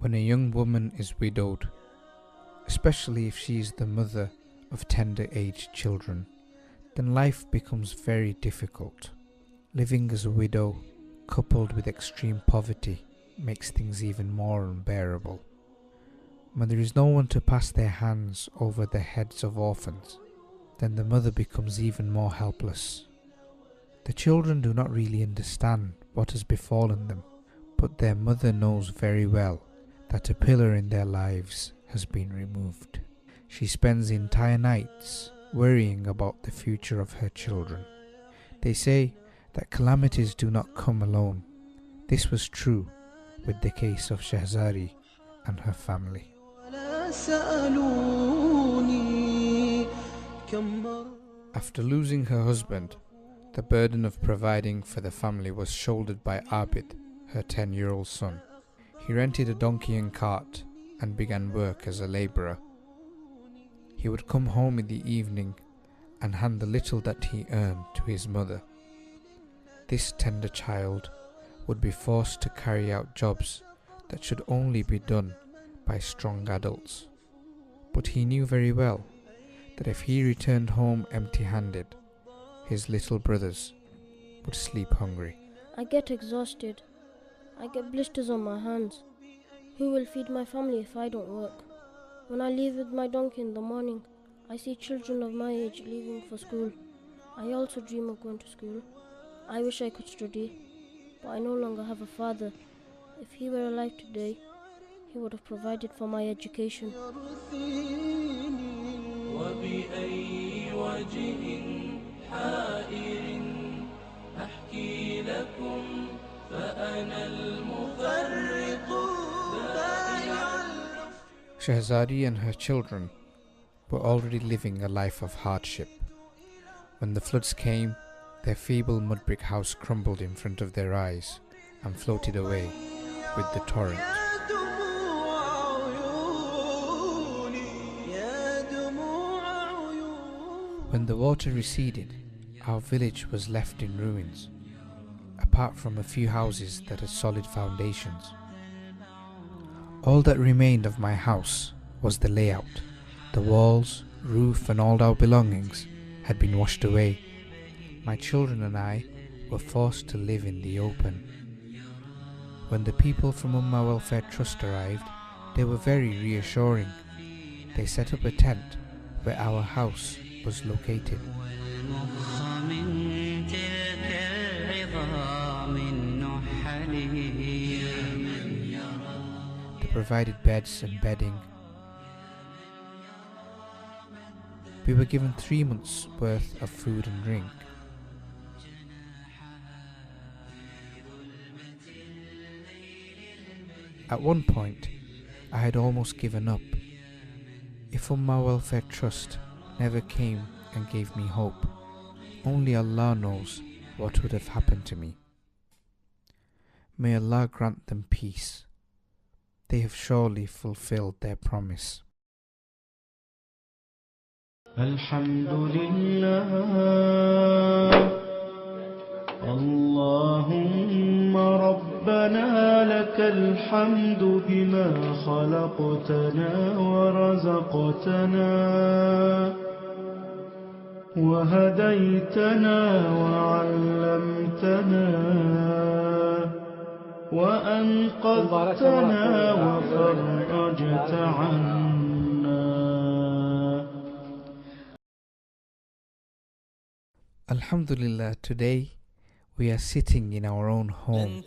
When a young woman is widowed, especially if she is the mother of tender-aged children, then life becomes very difficult. Living as a widow, coupled with extreme poverty, makes things even more unbearable. When there is no one to pass their hands over the heads of orphans, then the mother becomes even more helpless. The children do not really understand what has befallen them, but their mother knows very well that a pillar in their lives has been removed. She spends entire nights worrying about the future of her children. They say that calamities do not come alone. This was true with the case of Shah Zari and her family. After losing her husband, the burden of providing for the family was shouldered by Abid, her 10-year-old son. He rented a donkey and cart and began work as a labourer. He would come home in the evening and hand the little that he earned to his mother. This tender child would be forced to carry out jobs that should only be done by strong adults. But he knew very well that if he returned home empty-handed, his little brothers would sleep hungry. I get exhausted. I get blisters on my hands. Who will feed my family if I don't work? When I leave with my donkey in the morning, I see children of my age leaving for school. I also dream of going to school. I wish I could study, but I no longer have a father. If he were alive today, he would have provided for my education. Shah Zari and her children were already living a life of hardship. When the floods came, their feeble mud brick house crumbled in front of their eyes and floated away with the torrent. When the water receded, our village was left in ruins, apart from a few houses that had solid foundations. All that remained of my house was the layout. The walls, roof and all our belongings had been washed away. My children and I were forced to live in the open. When the people from Ummah Welfare Trust arrived, they were very reassuring. They set up a tent where our house was located. They provided beds and bedding. We were given 3 months' worth of food and drink. At one point, I had almost given up. If Ummah Welfare Trust never came and gave me hope, only Allah knows what would have happened to me. May Allah grant them peace. They have surely fulfilled their promise. Alhamdulillah, Allahumma Rabbana lakal hamdu bima khalaqtana wa razaqtana wa hadaytana wa 'allamtana وأنقذتنا وفرجت عنا. Alhamdulillah, today we are sitting in our own home.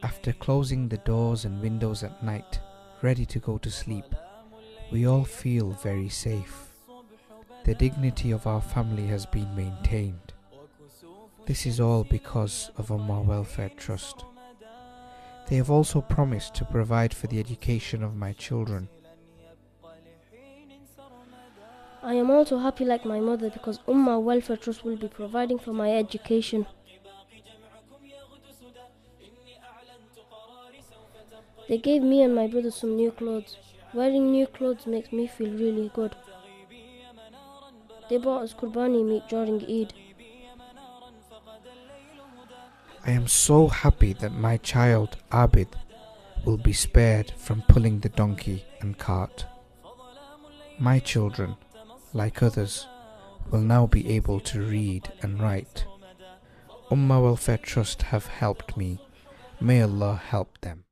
After closing the doors and windows at night, ready to go to sleep, we all feel very safe. The dignity of our family has been maintained. This is all because of Ummah Welfare Trust. They have also promised to provide for the education of my children. I am also happy like my mother because Ummah Welfare Trust will be providing for my education. They gave me and my brother some new clothes. Wearing new clothes makes me feel really good. They bought us Qurbani meat during Eid. I am so happy that my child Abid will be spared from pulling the donkey and cart. My children, like others, will now be able to read and write. Ummah Welfare Trust have helped me. May Allah help them.